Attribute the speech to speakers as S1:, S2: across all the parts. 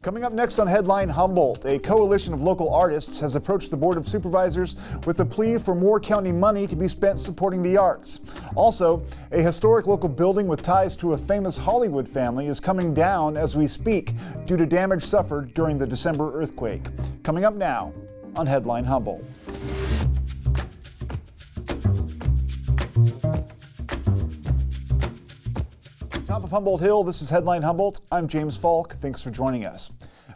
S1: Coming up next on Headline Humboldt, a coalition of local artists has approached the Board of Supervisors with a plea for more county money to be spent supporting the arts. Also, a historic local building with ties to a famous Hollywood family is coming down as we speak due to damage suffered during the December earthquake. Coming up now on Headline Humboldt. Top of Humboldt Hill, this is Headline Humboldt. I'm James Falk. Thanks for joining us.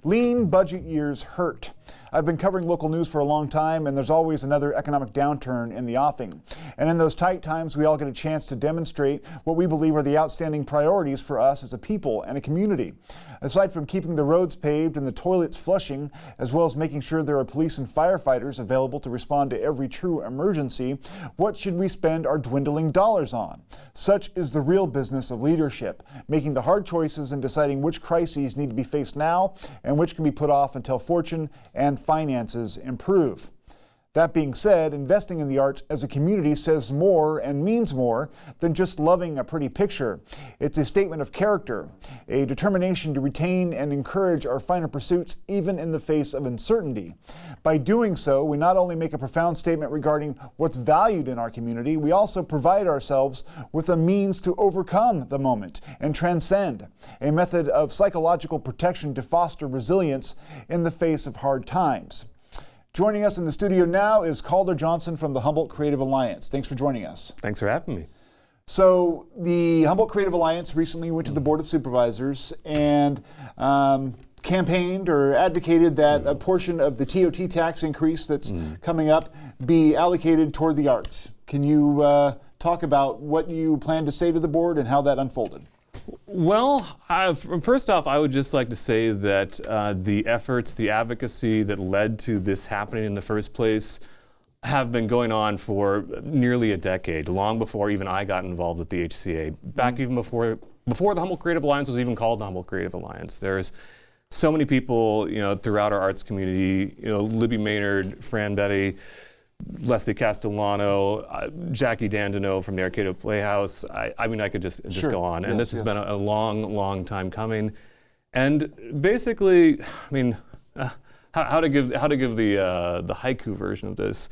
S1: Lean budget years hurt. I've been covering local news for a long time, and there's always another economic downturn in the offing. And in those tight times, we all get a chance to demonstrate what we believe are the outstanding priorities for us as a people and a community. Aside from keeping the roads paved and the toilets flushing, as well as making sure there are police and firefighters available to respond to every true emergency, what should we spend our dwindling dollars on? Such is the real business of leadership, making the hard choices and deciding which crises need to be faced now and which can be put off until fortune and finances improve. That being said, investing in the arts as a community says more and means more than just loving a pretty picture. It's a statement of character, a determination to retain and encourage our finer pursuits even in the face of uncertainty. By doing so, we not only make a profound statement regarding what's valued in our community, we also provide ourselves with a means to overcome the moment and transcend, a method of psychological protection to foster resilience in the face of hard times. Joining us in the studio now is Calder Johnson from the Humboldt Creative Alliance. Thanks for joining us.
S2: Thanks for having me.
S1: So the Humboldt Creative Alliance recently went to the Board of Supervisors and campaigned or advocated that a portion of the TOT tax increase that's coming up be allocated toward the arts. Can you talk about what you plan to say to the board and how that unfolded?
S2: Well, first off, I would just like to say that the efforts, the advocacy that led to this happening in the first place have been going on for nearly a decade, long before even I got involved with the HCA. Back even before the Humboldt Creative Alliance was even called the Humboldt Creative Alliance. There's so many people, throughout our arts community, Libby Maynard, Fran Betty, Leslie Castellano, Jackie Dandino from the Arcade Playhouse. I mean, I could just go on. And this has been a long, long time coming. And basically, I mean, how to give the haiku version of this.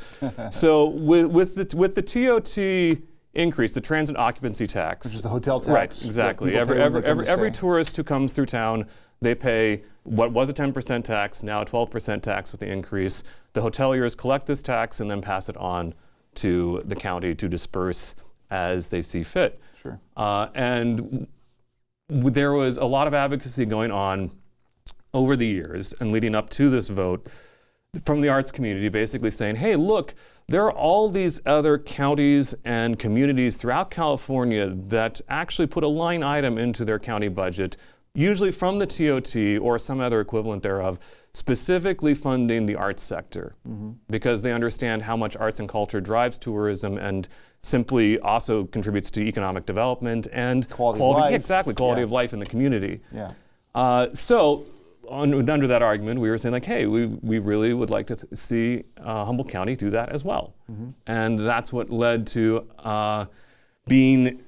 S2: So with the TOT increase, the transit occupancy tax,
S1: which is the hotel tax,
S2: right? Exactly. Every tourist who comes through town, they pay what was a 10% tax, now a 12% tax with the increase. The hoteliers collect this tax and then pass it on to the county to disperse as they see fit.
S1: Sure.
S2: And there was a lot of advocacy going on over the years and leading up to this vote from the arts community, basically saying, hey, look, there are all these other counties and communities throughout California that actually put a line item into their county budget, usually from the TOT or some other equivalent thereof, specifically funding the arts sector, because they understand how much arts and culture drives tourism and simply also contributes to economic development and
S1: quality of life.
S2: Exactly, quality of life in the community.
S1: Yeah.
S2: So under that argument, we were saying, like, hey, we really would like to see Humboldt County do that as well. And that's what led to being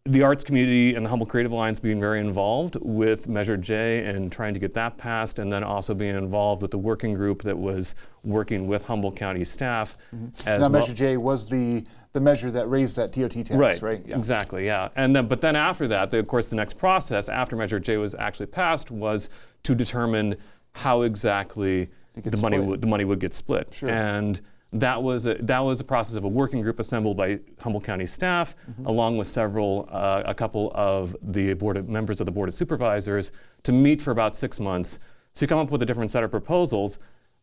S2: the arts community and the Humboldt Creative Alliance being very involved with Measure J and trying to get that passed, and then also being involved with the working group that was working with Humboldt County staff.
S1: Now, Measure J was the measure that raised that TOT tax, right?
S2: Yeah. Exactly, yeah. And but then after that, of course, the next process after Measure J was actually passed was to determine how exactly the money would get split.
S1: Sure.
S2: And that was a process of a working group assembled by Humboldt County staff, along with a couple of the members of the Board of Supervisors, to meet for about 6 months to come up with a different set of proposals.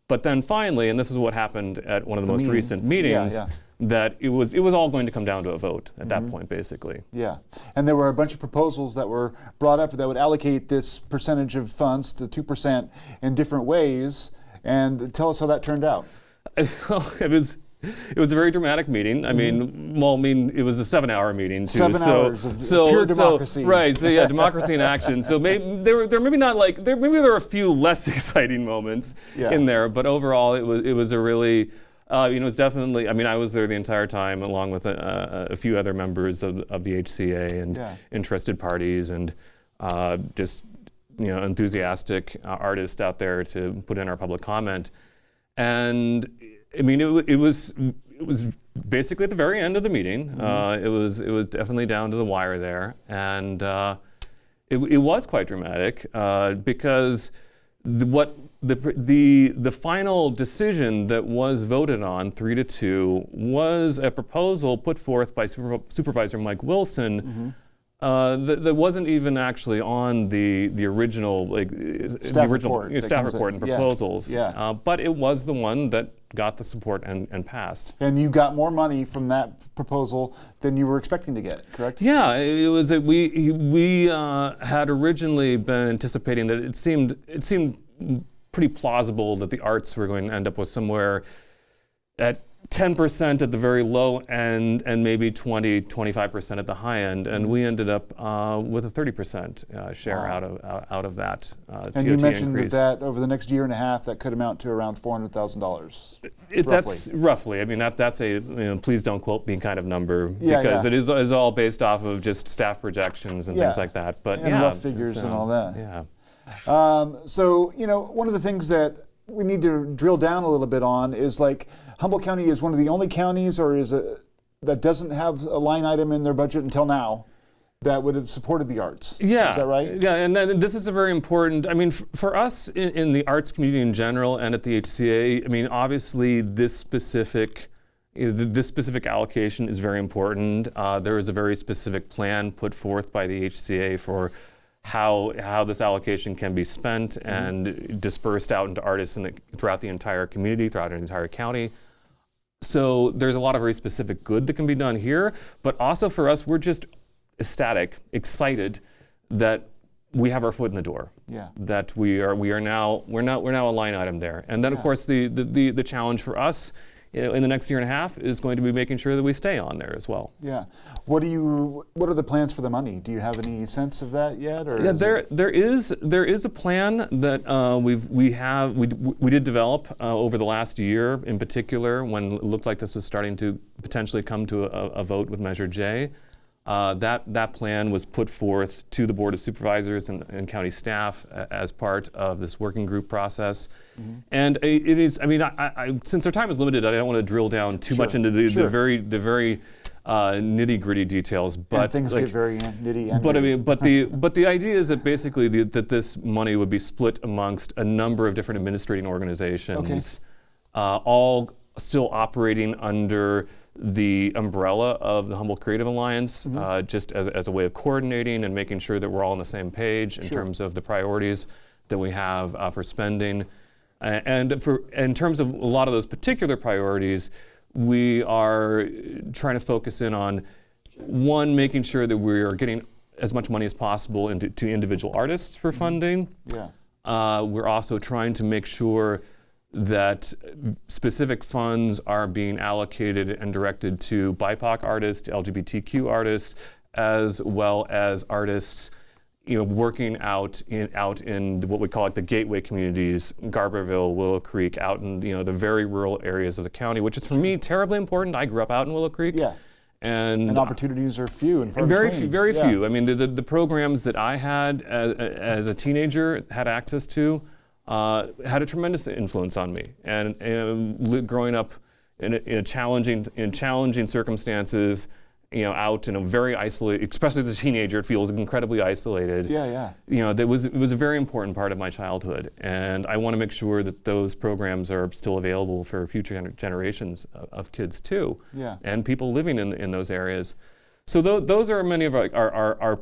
S2: But then finally, and this is what happened at one of the most recent meetings, that it was all going to come down to a vote at that point, basically.
S1: Yeah, and there were a bunch of proposals that were brought up that would allocate this percentage of funds to 2% in different ways. And tell us how that turned out.
S2: Well, it was a very dramatic meeting. I mean, it was a 7-hour meeting too.
S1: 7 hours of pure democracy.
S2: Right. So yeah, democracy in action. So maybe there were a few less exciting moments in there, but overall it was a really it's definitely. I mean, I was there the entire time, along with a few other members of the HCA and interested parties, and just enthusiastic artist out there to put in our public comment. And I mean, it was basically at the very end of the meeting. It was definitely down to the wire there, and it was quite dramatic because the final decision that was voted on 3-2 was a proposal put forth by Supervisor Mike Wilson. That wasn't even actually on the original
S1: staff report
S2: and proposals. But it was the one that got the support and passed.
S1: And you got more money from that proposal than you were expecting to get, correct?
S2: Yeah, it was. We had originally been anticipating that it seemed pretty plausible that the arts were going to end up with somewhere at 10% at the very low end and maybe 25% at the high end, and we ended up with a 30% share out of that
S1: and
S2: TOT
S1: you mentioned
S2: increase.
S1: that over the next year and a half, that could amount to around $400,000.
S2: That's roughly. I mean, that's a please don't quote me kind of number because it is all based off of just staff projections and things like that. But
S1: and rough figures and all that. So one of the things that we need to drill down a little bit on is Humboldt County is one of the only counties, or that doesn't have a line item in their budget until now that would have supported the arts.
S2: Yeah.
S1: Is that right?
S2: Yeah, and this is a very important, I mean, for us in the arts community in general and at the HCA, I mean, obviously this specific allocation is very important. There is a very specific plan put forth by the HCA for how this allocation can be spent and dispersed out into artists throughout the entire community, throughout an entire county. So there's a lot of very specific good that can be done here, but also for us, we're just ecstatic, excited that we have our foot in the door.
S1: Yeah.
S2: That we're now a line item there. And then of course the challenge for us in the next year and a half is going to be making sure that we stay on there as well.
S1: Yeah. What are the plans for the money? Do you have any sense of that yet? Or
S2: there is a plan that we did develop over the last year, in particular, when it looked like this was starting to potentially come to a vote with Measure J. That plan was put forth to the Board of Supervisors and county staff as part of this working group process. And it is, I mean, since our time is limited, I don't want to drill down too much into the very nitty-gritty details, but
S1: and things get very nitty. And
S2: but I mean, but the idea is that basically that this money would be split amongst a number of different administrating organizations, all still operating under the umbrella of the Humboldt Creative Alliance, just as a way of coordinating and making sure that we're all on the same page in terms of the priorities that we have for spending. And in terms of a lot of those particular priorities, we are trying to focus in on, one, making sure that we are getting as much money as possible to individual artists for funding. We're also trying to make sure that specific funds are being allocated and directed to BIPOC artists, LGBTQ artists, as well as artists, working out in what we call the gateway communities, Garberville, Willow Creek, out in the very rural areas of the county, which is for me terribly important. I grew up out in Willow Creek. And opportunities are few and very few. I mean, the programs that I had as a teenager had access to had a tremendous influence on me. And growing up in challenging circumstances, out in a very isolated, especially as a teenager, it feels incredibly isolated. It was a very important part of my childhood, and I want to make sure that those programs are still available for future generations of kids too, and people living in those areas. So those are many of our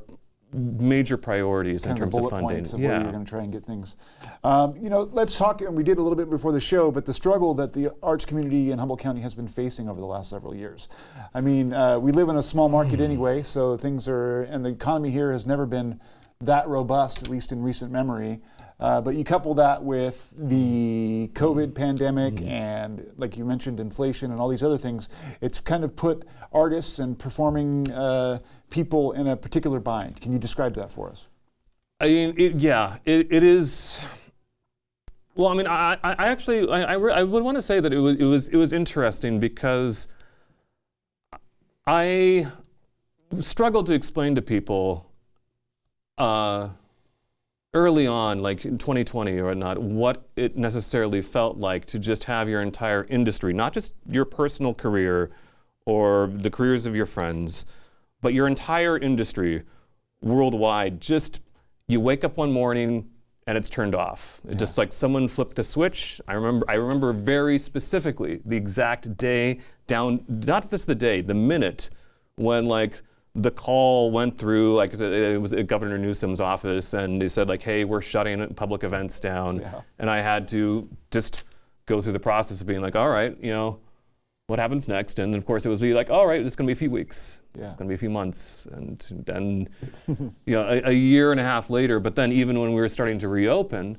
S2: major priorities in terms of funding.
S1: Points of where you're going to try and get things. Let's talk, and we did a little bit before the show, but the struggle that the arts community in Humboldt County has been facing over the last several years. I mean, we live in a small market anyway, so and the economy here has never been that robust, at least in recent memory. But you couple that with the COVID pandemic and, like you mentioned, inflation and all these other things, it's kind of put artists and performing people in a particular bind. Can you describe that for us?
S2: I mean, it is. Well, I mean, I would want to say that it was interesting because I struggled to explain to people early on, like in 2020 or whatnot, what it necessarily felt like to just have your entire industry, not just your personal career or the careers of your friends, but your entire industry worldwide, just you wake up one morning and it's turned off. It's just like someone flipped a switch. I remember very specifically the exact day down, not just the day, the minute when like the call went through, like it was at Governor Newsom's office, and they said like, hey, we're shutting public events down.
S1: Yeah.
S2: And I had to just go through the process of being like, all right, what happens next? And of course it was be like, all right, it's gonna be a few weeks.
S1: Yeah.
S2: It's gonna be a few months. And then, a year and a half later, but then even when we were starting to reopen,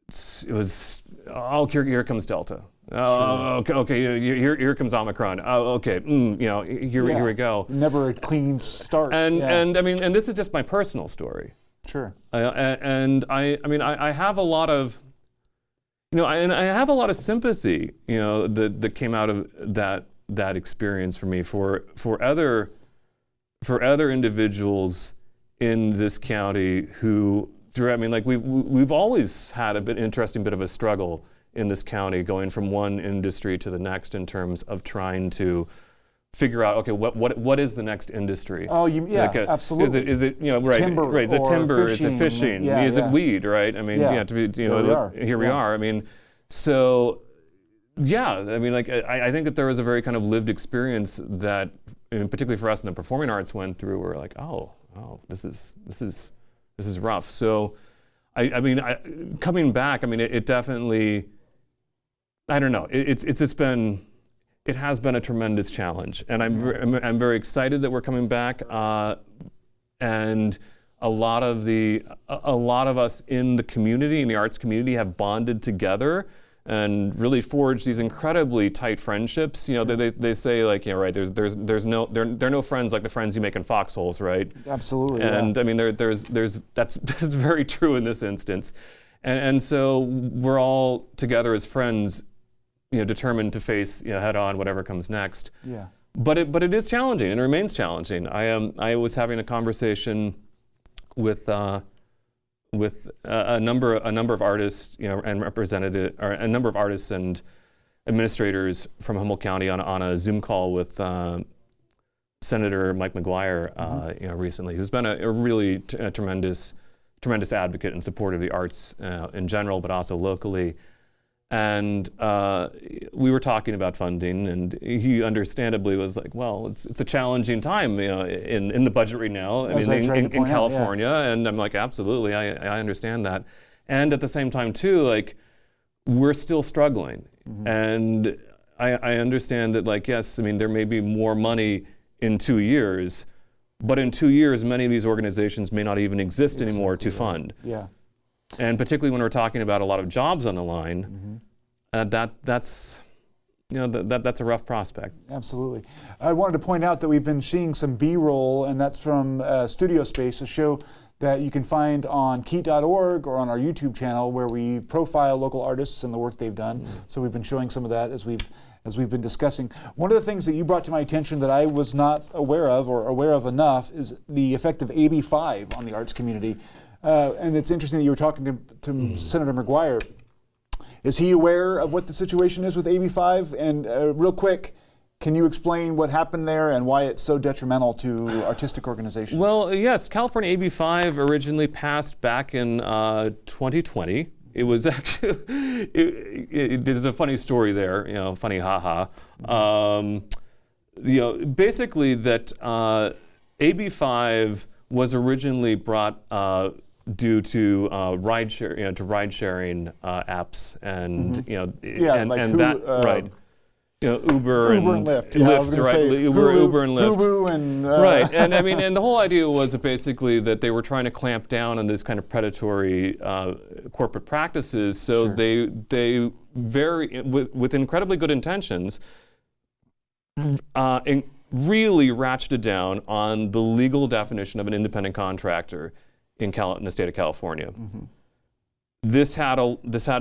S2: it was, oh, here comes Delta. Oh, okay. Here comes Omicron. Oh, okay. Here we go.
S1: Never a clean start.
S2: And I mean, and this is just my personal story.
S1: Sure.
S2: And I have a lot of, I have a lot of sympathy, that came out of that experience for me for other individuals in this county who we've always had a bit interesting bit of a struggle in this county, going from one industry to the next in terms of trying to figure out, okay, what is the next industry?
S1: Oh, absolutely.
S2: Is it right?
S1: Timber,
S2: right. The timber.
S1: Fishing,
S2: is it fishing?
S1: Yeah,
S2: is it weed? Right. I mean, here we are. I mean, so yeah. I mean, like I think that there was a very kind of lived experience that, particularly for us in the performing arts, went through. We're like, oh, this is rough. So, I mean, coming back, I mean, it definitely. I don't know. It has been a tremendous challenge, and I'm very excited that we're coming back. And a lot of us in the community, in the arts community, have bonded together and really forged these incredibly tight friendships. Sure. They say like, right, there are no friends like the friends you make in foxholes, right?
S1: Absolutely.
S2: And I mean, that's very true in this instance. And so we're all together as friends, determined to face head on whatever comes next.
S1: Yeah.
S2: But it is challenging, and it remains challenging. I was having a conversation with a number of artists, and a number of artists and administrators from Humboldt County on a Zoom call with Senator Mike McGuire, recently, who's been a really tremendous advocate and support of the arts in general, but also locally. And we were talking about funding, and he understandably was like, "Well, it's a challenging time, in the budget right now. In California."
S1: Yeah.
S2: And I'm like, "Absolutely, I understand that." And at the same time, too, like we're still struggling, and I understand that, like, yes, I mean there may be more money in 2 years, but in 2 years, many of these organizations may not even exist anymore to fund.
S1: Yeah.
S2: And particularly when we're talking about a lot of jobs on the line, that's a rough prospect.
S1: Absolutely. I wanted to point out that we've been seeing some B-roll, and that's from Studio Space, a show that you can find on Keat.org or on our YouTube channel, where we profile local artists and the work they've done. So we've been showing some of that as we've been discussing. One of the things that you brought to my attention that I was not aware of or aware of enough is the effect of AB5 on the arts community. And it's interesting that you were talking to Senator McGuire. Is he aware of what the situation is with AB5? And real quick, can you explain what happened there and why it's so detrimental to artistic organizations?
S2: Well, yes, California AB5 originally passed back in 2020. It was actually, there's a funny story there, funny haha. Basically that AB5 was originally brought due to ride sharing apps, and right. Uber and
S1: Lyft.
S2: Uber and Lyft.
S1: Hulu and
S2: right, and I mean, and the whole idea was basically that they were trying to clamp down on this kind of predatory corporate practices. So they with incredibly good intentions, really ratcheted down on the legal definition of an independent contractor in the state of California. This had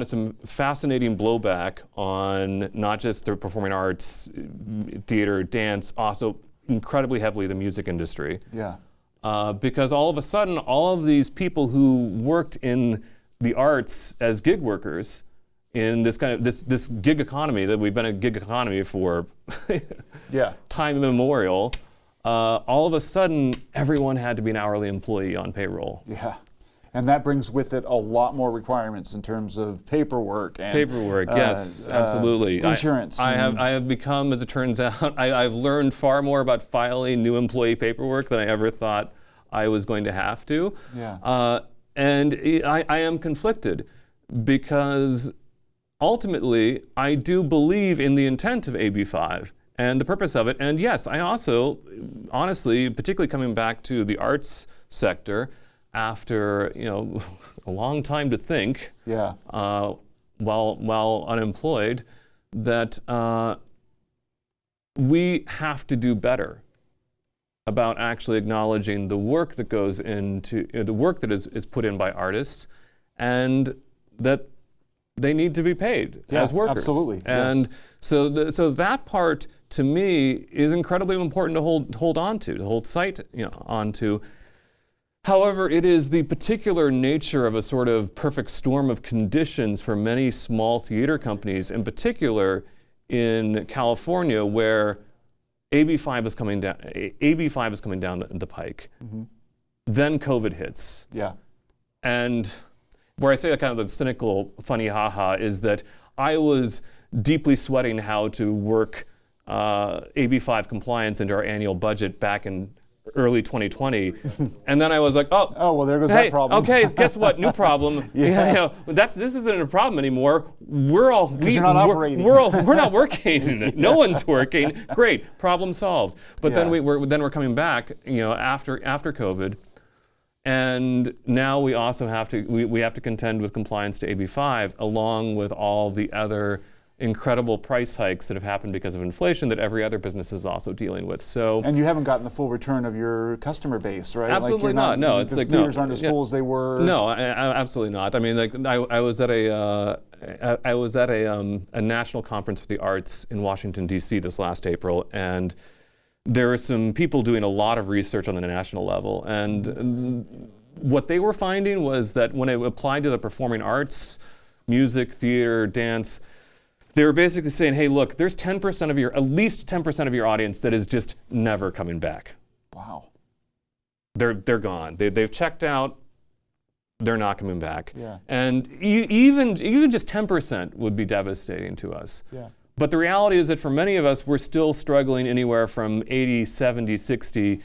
S2: some fascinating blowback on not just the performing arts, theater, dance, also incredibly heavily the music industry.
S1: Yeah.
S2: because all of a sudden, all of these people who worked in the arts as gig workers in this kind of this gig economy, that we've been a gig economy for time immemorial, all of a sudden, everyone had to be an hourly employee on payroll.
S1: Yeah. And that brings with it a lot more requirements in terms of paperwork and
S2: yes, absolutely.
S1: Insurance.
S2: I have become, as it turns out, I've learned far more about filing new employee paperwork than I ever thought I was going to have to.
S1: Yeah.
S2: And I am conflicted because ultimately I do believe in the intent of AB 5 and the purpose of it. And yes, I also, honestly, particularly coming back to the arts sector, after a long time to think, while unemployed, that we have to do better about actually acknowledging the work that goes into the work that is put in by artists, and that they need to be paid as workers.
S1: Absolutely.
S2: And so that part to me is incredibly important to hold on to hold sight onto. However, it is the particular nature of a sort of perfect storm of conditions for many small theater companies, in particular in California, where AB 5 is coming down. AB 5 is coming down the pike. Mm-hmm. Then COVID hits.
S1: Yeah.
S2: And where I say that kind of the cynical, funny ha-ha is that I was deeply sweating how to work AB 5 compliance into our annual budget back in early 2020, and then I was like, oh
S1: well, there goes that problem.
S2: Okay, guess what? New problem. This isn't a problem anymore. We're not working. No one's working. Great, problem solved. But then we're coming back, after COVID, and now we also have to we have to contend with compliance to AB 5, along with all the other incredible price hikes that have happened because of inflation that every other business is also dealing with. And
S1: you haven't gotten the full return of your customer base, right?
S2: Absolutely not. No, it's
S1: the theaters aren't as full as they were.
S2: No, absolutely not. I mean, I was at a national conference for the arts in Washington D.C. this last April, and there were some people doing a lot of research on the national level, and what they were finding was that when it applied to the performing arts, music, theater, dance, they were basically saying, hey, look, there's at least 10% of your audience that is just never coming back.
S1: Wow.
S2: They're gone. They've checked out. They're not coming back.
S1: Yeah.
S2: And even just 10% would be devastating to us.
S1: Yeah.
S2: But the reality is that for many of us, we're still struggling anywhere from 80, 70, 60,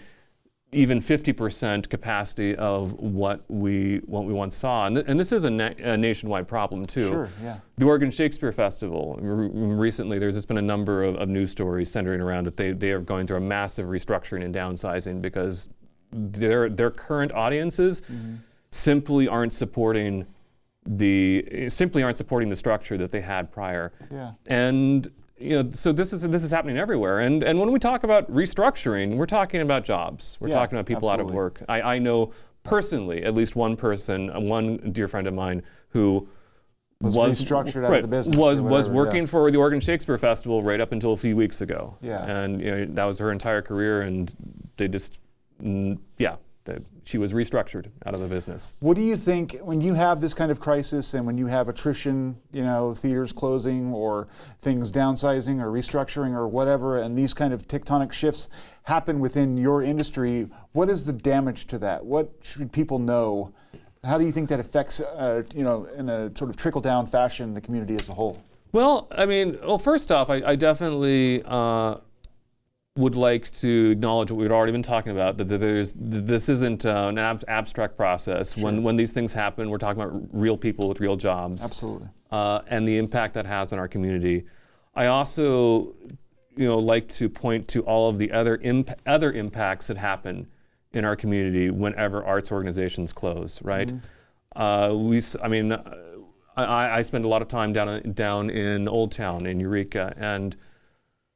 S2: even 50% capacity of what we once saw. And this is a nationwide problem too.
S1: Sure, yeah.
S2: The Oregon Shakespeare Festival, recently there's just been a number of news stories centering around that they are going through a massive restructuring and downsizing because their current audiences simply aren't supporting the structure that they had prior.
S1: Yeah.
S2: And so this is happening everywhere. And when we talk about restructuring, we're talking about jobs. We're talking about people out of work. I know personally at least one person, one dear friend of mine who
S1: was restructured out of the business.
S2: Was working for the Oregon Shakespeare Festival right up until a few weeks ago.
S1: Yeah.
S2: And that was her entire career, and they just she was restructured out of the business.
S1: What do you think when you have this kind of crisis and when you have attrition, theaters closing or things downsizing or restructuring or whatever, and these kind of tectonic shifts happen within your industry, what is the damage to that? What should people know? How do you think that affects, in a sort of trickle-down fashion, the community as a whole?
S2: Well, first off, I definitely would like to acknowledge what we've already been talking about, that this isn't an abstract process.
S1: Sure.
S2: When these things happen, we're talking about real people with real jobs.
S1: Absolutely.
S2: And the impact that has on our community. I also like to point to all of the other impacts that happen in our community whenever arts organizations close, right? Mm-hmm. I spend a lot of time down in Old Town in Eureka, and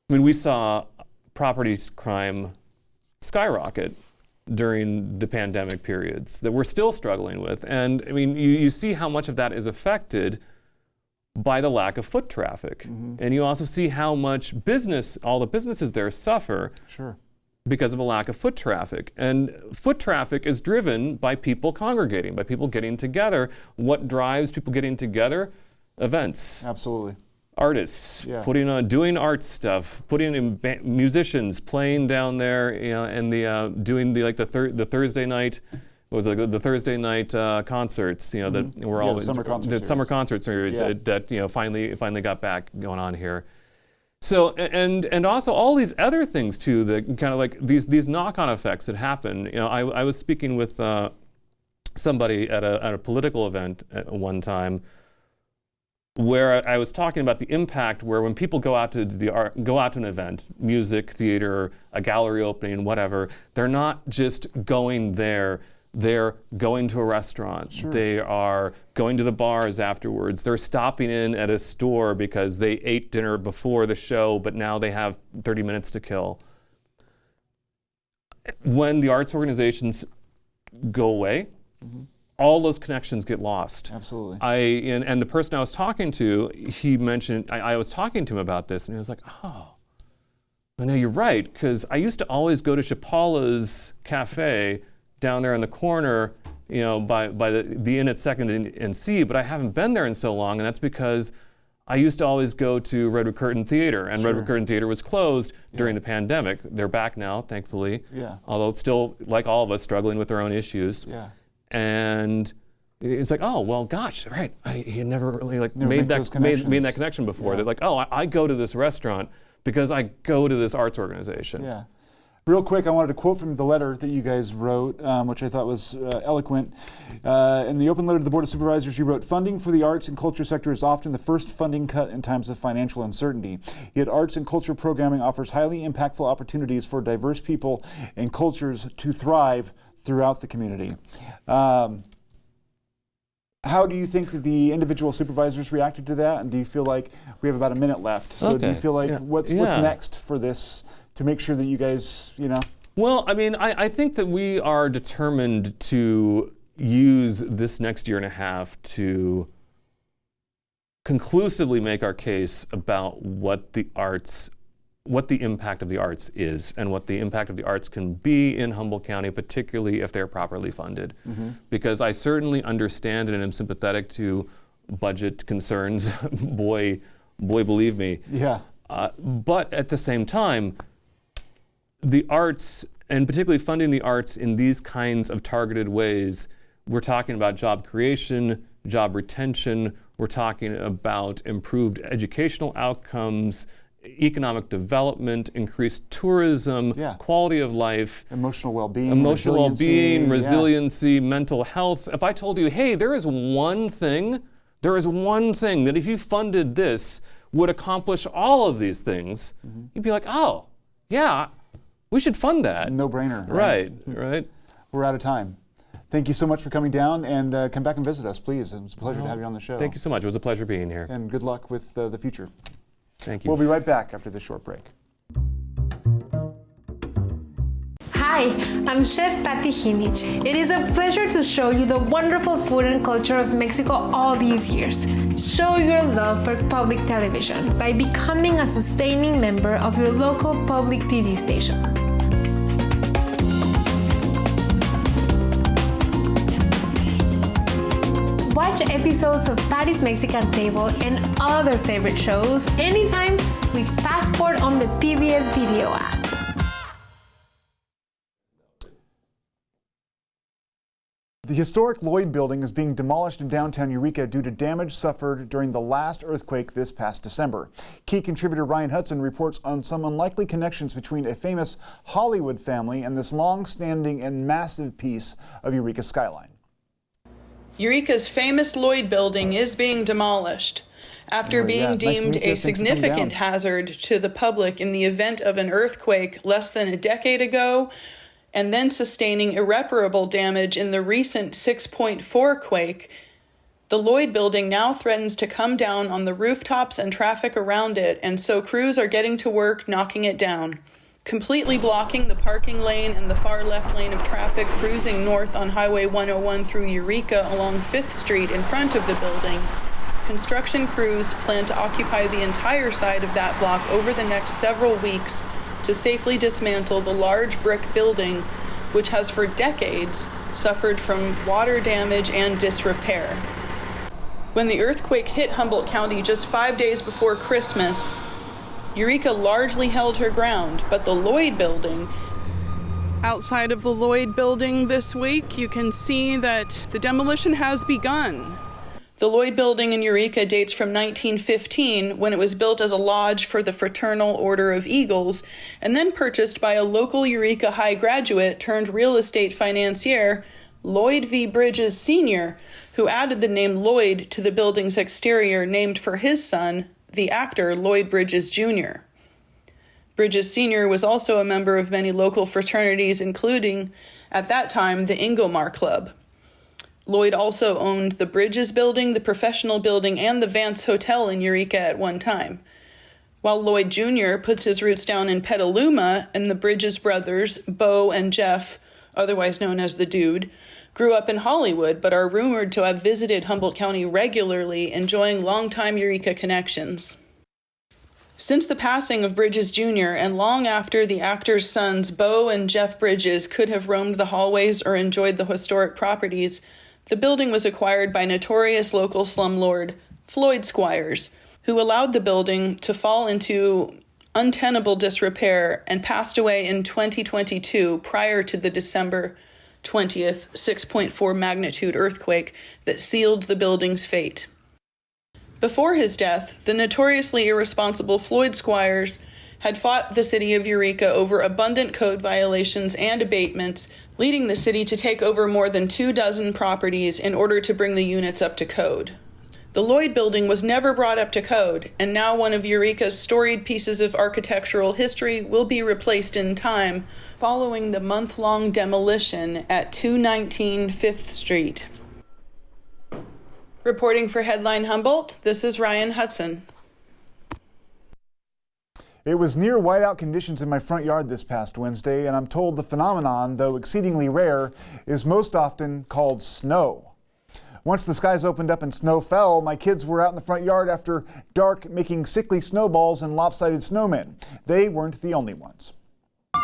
S2: we saw property crime skyrocket during the pandemic periods that we're still struggling with. And you see how much of that is affected by the lack of foot traffic. Mm-hmm. And you also see how much all the businesses there suffer.
S1: Sure.
S2: because of a lack of foot traffic. And foot traffic is driven by people congregating, by people getting together. What drives people getting together? Events.
S1: Absolutely.
S2: Artists, doing art stuff, putting in musicians playing down there, and doing the Thursday night. What was it, the Thursday night concerts? That were always summer concert series that finally got back going on here. So and also all these other things too, that kind of like these knock-on effects that happen. I was speaking with somebody at a political event at one time, where I was talking about the impact where when people go out to an event, music, theater, a gallery opening, whatever, they're not just going there. They're going to a restaurant.
S1: Sure.
S2: They are going to the bars afterwards. They're stopping in at a store because they ate dinner before the show, but now they have 30 minutes to kill. When the arts organizations go away, all those connections get lost.
S1: Absolutely.
S2: And the person I was talking to, he mentioned, I was talking to him about this, and he was like, oh, I know you're right, because I used to always go to Chapala's Cafe down there in the corner, by the Inn at 2nd and C, but I haven't been there in so long, and that's because I used to always go to Redwood Curtain Theater, and Redwood Curtain Theater was closed during the pandemic. They're back now, thankfully, although it's still, like all of us, struggling with their own issues.
S1: Yeah.
S2: And it's like, oh, well, gosh, right. He had never really
S1: made
S2: that connection before. That I go to this restaurant because I go to this arts organization.
S1: Yeah. Real quick, I wanted to quote from the letter that you guys wrote, which I thought was eloquent. In the open letter to the Board of Supervisors, you wrote, funding for the arts and culture sector is often the first funding cut in times of financial uncertainty. Yet arts and culture programming offers highly impactful opportunities for diverse people and cultures to thrive throughout the community. How do you think that the individual supervisors reacted to that? And do you feel like we have about a minute left? So do you feel like what's next for this to make sure that you guys,
S2: Well, I think that we are determined to use this next year and a half to conclusively make our case about what the impact of the arts is and what the impact of the arts can be in Humboldt County, particularly if they're properly funded. Because I certainly understand and am sympathetic to budget concerns. boy, believe me.
S1: Yeah.
S2: But at the same time, the arts, and particularly funding the arts in these kinds of targeted ways, we're talking about job creation, job retention, we're talking about improved educational outcomes, economic development, increased tourism, quality of life,
S1: emotional well-being,
S2: resiliency, mental health. If I told you, hey, there is one thing that if you funded this would accomplish all of these things, you'd be like, oh, yeah, we should fund that.
S1: No-brainer.
S2: Right.
S1: We're out of time. Thank you so much for coming down, and come back and visit us, please. It was a pleasure to have you on the show.
S2: Thank you so much. It was a pleasure being here.
S1: And good luck with the future.
S2: Thank you.
S1: We'll be right back after this short break.
S3: Hi, I'm Chef Patty Hinich. It is a pleasure to show you the wonderful food and culture of Mexico all these years. Show your love for public television by becoming a sustaining member of your local public TV station. Watch episodes of Patty's Mexican Table and other favorite shows anytime with Passport on the PBS Video app.
S1: The historic Lloyd building is being demolished in downtown Eureka due to damage suffered during the last earthquake this past December. Key contributor Ryan Hutson reports on some unlikely connections between a famous Hollywood family and this long-standing and massive piece of Eureka skyline.
S4: Eureka's famous Lloyd building is being demolished after being deemed a significant hazard to the public in the event of an earthquake less than a decade ago, and then sustaining irreparable damage in the recent 6.4 quake. The Lloyd building now threatens to come down on the rooftops and traffic around it, and so crews are getting to work knocking it down, completely blocking the parking lane and the far left lane of traffic cruising north on Highway 101 through Eureka along 5th Street in front of the building. Construction crews plan to occupy the entire side of that block over the next several weeks, to safely dismantle the large brick building, which has for decades suffered from water damage and disrepair. When the earthquake hit Humboldt County just 5 days before Christmas, Eureka largely held her ground, but the Lloyd building, outside of the Lloyd building this week, you can see that the demolition has begun. The Lloyd building in Eureka dates from 1915, when it was built as a lodge for the Fraternal Order of Eagles, and then purchased by a local Eureka High graduate turned real estate financier, Lloyd V. Bridges Sr., who added the name Lloyd to the building's exterior, named for his son, the actor Lloyd Bridges Jr. Bridges Sr. was also a member of many local fraternities, including, at that time, the Ingomar Club. Lloyd also owned the Bridges Building, the Professional Building, and the Vance Hotel in Eureka at one time. While Lloyd Jr. puts his roots down in Petaluma, and the Bridges brothers, Bo and Jeff, otherwise known as the Dude, grew up in Hollywood but are rumored to have visited Humboldt County regularly, enjoying longtime Eureka connections. Since the passing of Bridges Jr. and long after the actor's sons Bo and Jeff Bridges could have roamed the hallways or enjoyed the historic properties, the building was acquired by notorious local slumlord Floyd Squires, who allowed the building to fall into untenable disrepair and passed away in 2022 prior to the December 20th 6.4 magnitude earthquake that sealed the building's fate. Before his death, the notoriously irresponsible Floyd Squires had fought the city of Eureka over abundant code violations and abatements, leading the city to take over more than 24 properties in order to bring the units up to code. The Lloyd building was never brought up to code, and now one of Eureka's storied pieces of architectural history will be replaced in time following the month-long demolition at 219 5th Street. Reporting for Headline Humboldt, this is Ryan Hutson.
S1: It was near whiteout conditions in my front yard this past Wednesday, and I'm told the phenomenon, though exceedingly rare, is most often called snow. Once the skies opened up and snow fell, my kids were out in the front yard after dark making sickly snowballs and lopsided snowmen. They weren't the only ones.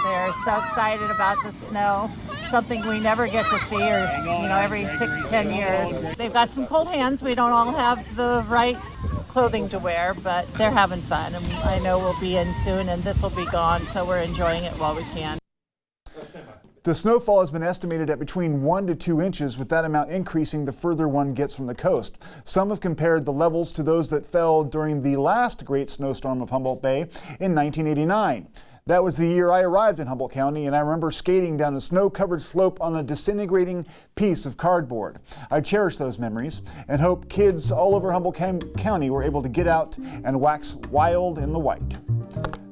S5: They're so excited about the snow, something we never get to see every 6-10 years. They've got some cold hands. We don't all have the right clothing to wear, but they're having fun. And I know we'll be in soon and this will be gone, so we're enjoying it while we can.
S1: The snowfall has been estimated at between 1 to 2 inches, with that amount increasing the further one gets from the coast. Some have compared the levels to those that fell during the last great snowstorm of Humboldt Bay in 1989. That was the year I arrived in Humboldt County, and I remember skating down a snow-covered slope on a disintegrating piece of cardboard. I cherish those memories and hope kids all over Humboldt County were able to get out and wax wild in the white.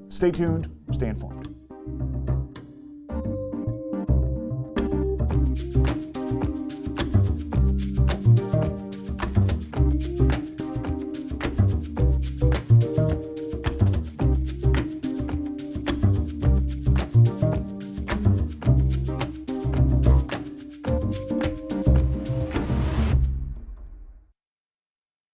S1: Stay tuned, stay informed.